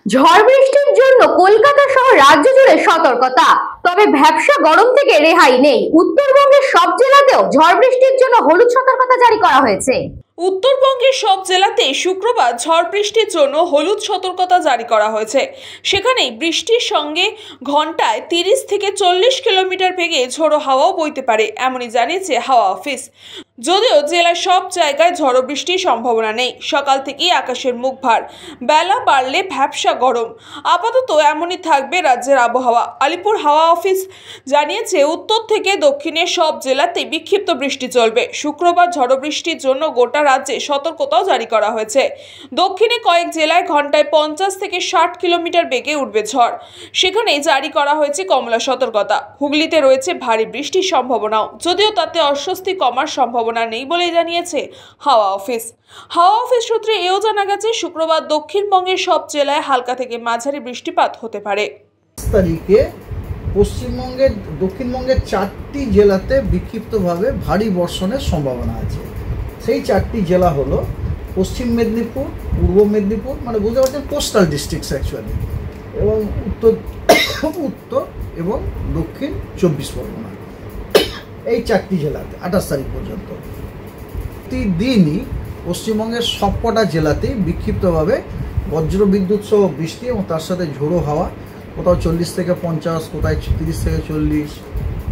ঝড় বৃষ্টির জন্য কলকাতা সহ রাজ্য জুড়ে সতর্কতা, তবে ভ্যাপসা গরম থেকে রেহাই নেই। উত্তরবঙ্গের সব জেলাতেও ঝড় বৃষ্টির জন্য হলুদ সতর্কতা জারি করা হয়েছে। উত্তরবঙ্গের সব জেলাতে শুক্রবার ঝড় বৃষ্টির জন্য হলুদ সতর্কতা জারি করা হয়েছে। সেখানেই বৃষ্টির সঙ্গে ঘন্টায় 30 থেকে 40 কিলোমিটার বেগে ঝোড়ো হাওয়াও বইতে পারে, এমনই জানিয়েছে হাওয়া অফিস। যদিও জেলার সব জায়গায় ঝড়ো বৃষ্টির সম্ভাবনা নেই। সকাল থেকেই আকাশের মুখ ভার, বেলা বাড়লে ভ্যাপসা গরম। আপাতত এমনই থাকবে রাজ্যের আবহাওয়া। আলিপুর হাওয়া অফিস জানিয়েছে, উত্তর থেকে দক্ষিণের সব জেলাতে বিক্ষিপ্ত বৃষ্টি চলবে। শুক্রবার ঝড়ো বৃষ্টির জন্য গোটা রাজ্যে সতর্কতাও জারি করা হয়েছে। দক্ষিণে কয়েক জেলায় ঘন্টায় 50 থেকে 60 কিলোমিটার বেগে উঠবে ঝড়। সেখানে জারি করা হয়েছে কমলা সতর্কতা। হুগলিতে রয়েছে ভারী বৃষ্টির সম্ভাবনাও, যদিও তাতে অস্বস্তি কমার সম্ভাবনা নেই বলে জানিয়েছে হাওয়া অফিস। হাওয়া অফিস সূত্রে এও জানা গেছে, শুক্রবার দক্ষিণবঙ্গের সব জেলায় হালকা থেকে মাঝারি বৃষ্টিপাত হতে পারে। তারিখে পশ্চিমবঙ্গের দক্ষিণবঙ্গের 4টি জেলাতে বিক্ষিপ্তভাবে ভারী বর্ষণের সম্ভাবনা আছে। সেই 4টি জেলা হলো পশ্চিম মেদিনীপুর, পূর্ব মেদিনীপুর, মানে বুঝতে পারছেন কোস্টাল ডিস্ট্রিক্টস অ্যাকচুয়ালি, এবং উত্তর এবং দক্ষিণ 24 পরগনা। এই 4টি জেলাতে 28 তারিখ পর্যন্ত প্রতিদিনই পশ্চিমবঙ্গের সবকটা জেলাতেই বিক্ষিপ্তভাবে বজ্রবিদ্যুৎ সহ বৃষ্টি এবং তার সাথে ঝোড়ো হাওয়া, কোথাও 40 থেকে 50, কোথাও 30 থেকে 40,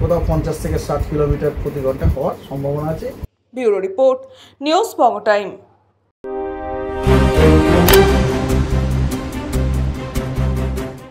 কোথাও 50 থেকে 60 কিলোমিটার প্রতি ঘন্টা হওয়ার সম্ভাবনা আছে। ব্যুরো রিপোর্ট, নিউজ বঙ্গ টাইম।